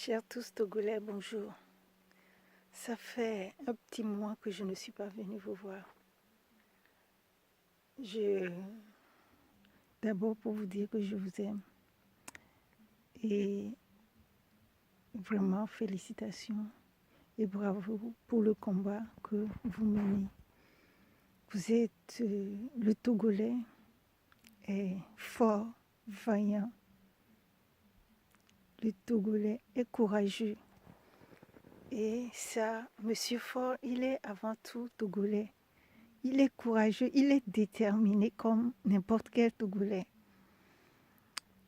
Chers tous Togolais, bonjour. Ça fait un petit mois que je ne suis pas venue vous voir. D'abord pour vous dire que je vous aime et vraiment félicitations et bravo pour le combat que vous menez. Vous êtes le Togolais est fort, vaillant. Le Togolais est courageux. Et ça, Monsieur Fort, il est avant tout Togolais. Il est courageux, il est déterminé comme n'importe quel Togolais.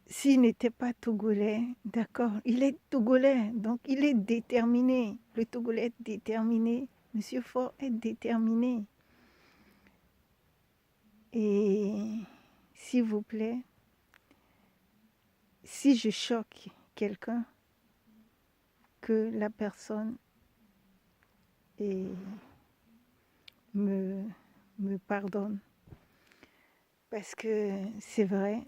S'il n'était pas Togolais, d'accord, il est Togolais, donc il est déterminé. Le Togolais est déterminé. Monsieur Fort est déterminé. Et s'il vous plaît, si je choque quelqu'un, que la personne me pardonne. Parce que c'est vrai,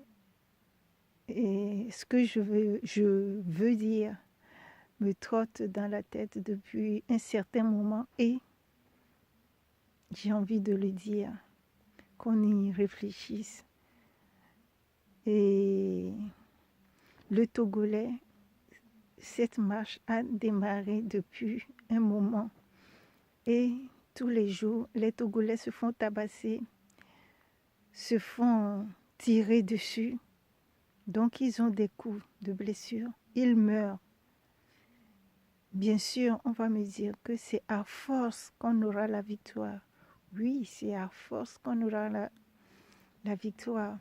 et ce que je veux dire me trotte dans la tête depuis un certain moment et j'ai envie de le dire, qu'on y réfléchisse. Et le Togolais, cette marche a démarré depuis un moment et tous les jours, les Togolais se font tabasser, se font tirer dessus, donc ils ont des coups de blessure, ils meurent. Bien sûr, on va me dire que c'est à force qu'on aura la victoire. Oui, c'est à force qu'on aura la victoire.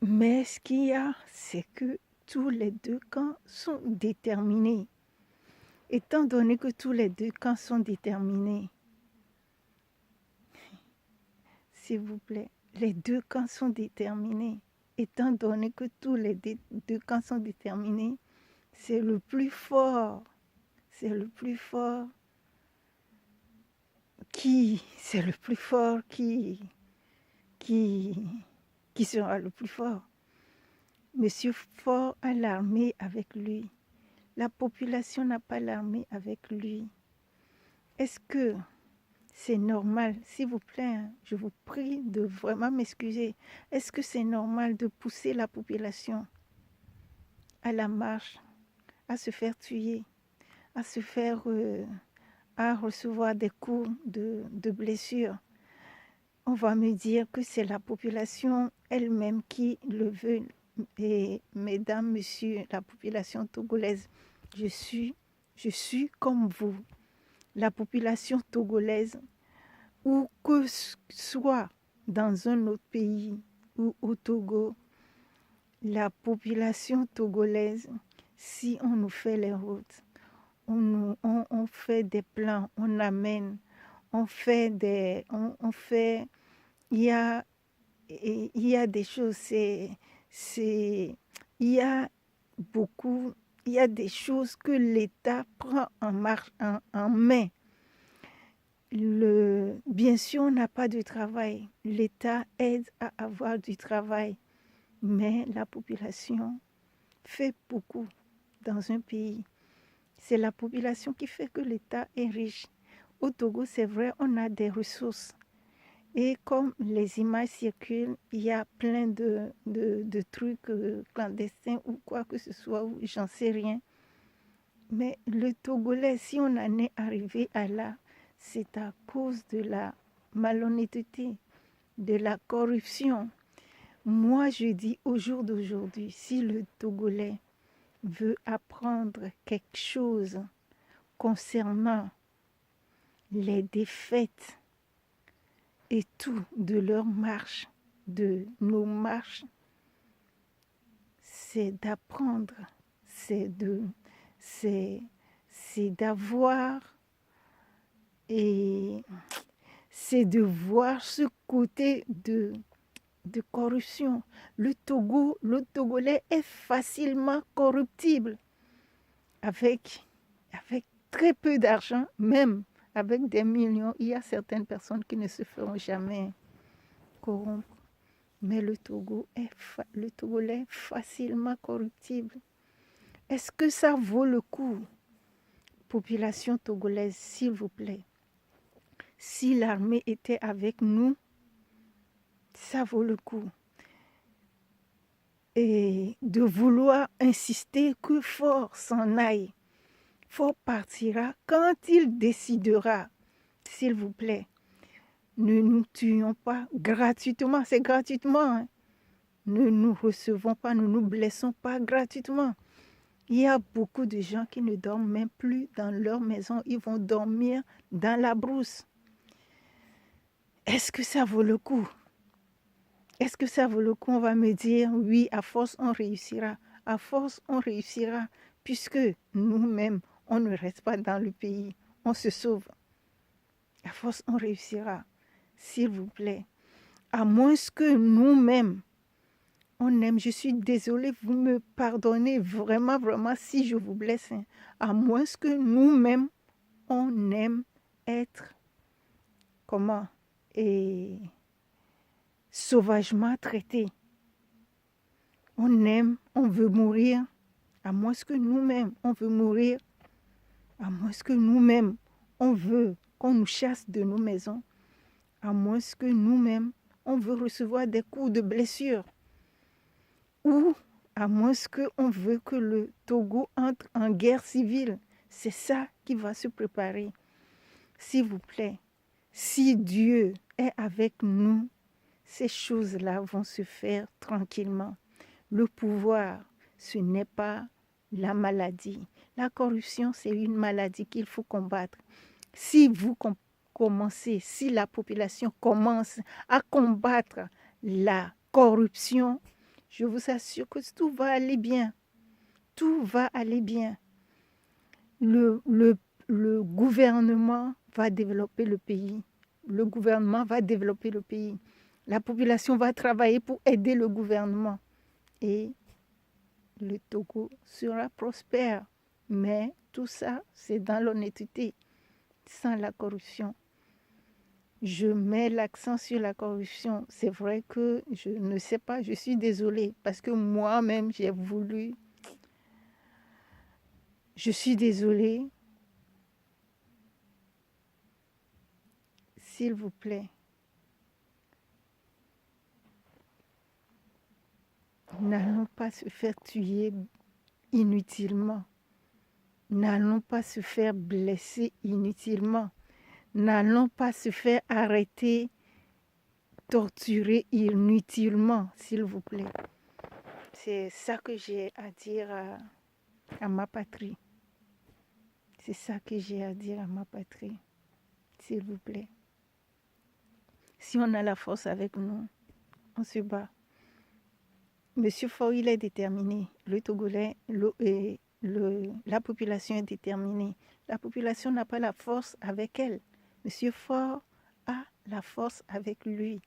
Mais ce qu'il y a, c'est que tous les deux camps sont déterminés. Étant donné que tous les deux camps sont déterminés, s'il vous plaît, les deux camps sont déterminés. Étant donné que tous les deux camps sont déterminés, c'est le plus fort. C'est le plus fort c'est le plus fort qui sera le plus fort. Monsieur Fort a l'armée avec lui. La population n'a pas l'armée avec lui. Est-ce que c'est normal, s'il vous plaît, hein, je vous prie de vraiment m'excuser, est-ce que c'est normal de pousser la population à la marche, à se faire tuer, à se faire, à recevoir des coups de blessures? On va me dire que c'est la population elle-même qui le veut. Et mesdames, messieurs, la population togolaise, je suis comme vous. La population togolaise, où que ce soit dans un autre pays ou au Togo, la population togolaise, si on nous fait les routes, on fait des plans, on amène, on fait il y a des choses, il y a beaucoup, il y a des choses que l'État prend en main. Bien sûr, on n'a pas de travail. L'État aide à avoir du travail, mais la population fait beaucoup dans un pays. C'est la population qui fait que l'État est riche. Au Togo, c'est vrai, on a des ressources. Et comme les images circulent, il y a plein de trucs clandestins ou quoi que ce soit, ou j'en sais rien. Mais le Togolais, si on en est arrivé à là, c'est à cause de la malhonnêteté, de la corruption. Moi, je dis au jour d'aujourd'hui, si le Togolais veut apprendre quelque chose concernant les défaites et tout de leur marche, de nos marches, c'est d'apprendre, c'est d'avoir et c'est de voir ce côté de corruption. Le Togolais est facilement corruptible avec très peu d'argent, même avec des millions. Il y a certaines personnes qui ne se feront jamais corrompre. Mais le Togolais est facilement corruptible. Est-ce que ça vaut le coup, population togolaise, s'il vous plaît? Si l'armée était avec nous, ça vaut le coup. Et de vouloir insister que Faure s'en aille. Faure partira quand il décidera, s'il vous plaît. Ne nous tuons pas gratuitement, c'est gratuitement. Hein. Ne nous recevons pas, ne nous blessons pas gratuitement. Il y a beaucoup de gens qui ne dorment même plus dans leur maison, ils vont dormir dans la brousse. Est-ce que ça vaut le coup? Est-ce que ça vaut le coup? On va me dire, oui, à force, on réussira. À force, on réussira, puisque nous-mêmes, on ne reste pas dans le pays, on se sauve. À force, on réussira, s'il vous plaît. À moins que nous-mêmes, on aime, je suis désolée, vous me pardonnez vraiment, vraiment, si je vous blesse. Hein. À moins que nous-mêmes, on aime être, comment, et sauvagement traités. On aime, on veut mourir, à moins que nous-mêmes, on veut mourir, à moins que nous-mêmes, on veut qu'on nous chasse de nos maisons, à moins que nous-mêmes, on veut recevoir des coups de blessure, ou à moins qu'on veut que le Togo entre en guerre civile. C'est ça qui va se préparer. S'il vous plaît, si Dieu est avec nous, ces choses-là vont se faire tranquillement. Le pouvoir, ce n'est pas la maladie. La corruption, c'est une maladie qu'il faut combattre. Si vous commencez, si la population commence à combattre la corruption, je vous assure que tout va aller bien. Tout va aller bien. Le gouvernement va développer le pays. Le gouvernement va développer le pays. La population va travailler pour aider le gouvernement. Et le Togo sera prospère. Mais tout ça, c'est dans l'honnêteté, sans la corruption. Je mets l'accent sur la corruption. C'est vrai que je ne sais pas, je suis désolée, parce que moi-même, j'ai voulu. Je suis désolée. S'il vous plaît. N'allons pas se faire tuer inutilement. N'allons pas se faire blesser inutilement. N'allons pas se faire arrêter, torturer inutilement, s'il vous plaît. C'est ça que j'ai à dire à ma patrie. C'est ça que j'ai à dire à ma patrie, s'il vous plaît. Si on a la force avec nous, on se bat. Monsieur Faure, il est déterminé. Le Togolais, la population est déterminée. La population n'a pas la force avec elle. Monsieur Faure a la force avec lui.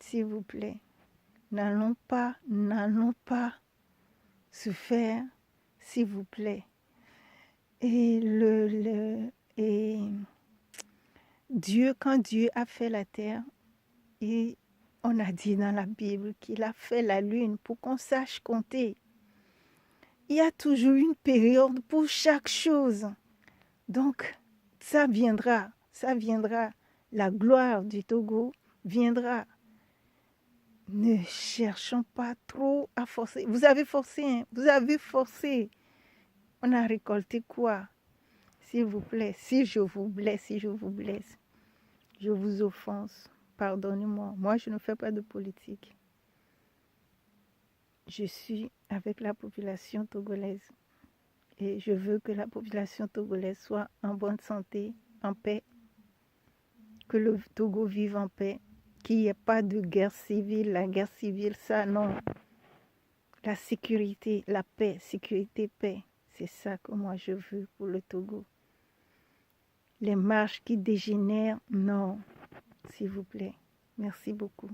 S'il vous plaît, n'allons pas se faire, s'il vous plaît. Et Dieu, quand Dieu a fait la terre, et on a dit dans la Bible qu'il a fait la lune pour qu'on sache compter. Il y a toujours une période pour chaque chose. Donc, ça viendra. La gloire du Togo viendra. Ne cherchons pas trop à forcer. Vous avez forcé, hein? Vous avez forcé. On a récolté quoi? S'il vous plaît, si je vous blesse, je vous offense, pardonnez-moi. Moi, je ne fais pas de politique. Je suis avec la population togolaise et je veux que la population togolaise soit en bonne santé, en paix, que le Togo vive en paix, qu'il n'y ait pas de guerre civile. La guerre civile, ça, non. La sécurité, la paix, sécurité, paix, c'est ça que moi je veux pour le Togo. Les marches qui dégénèrent, non, s'il vous plaît. Merci beaucoup.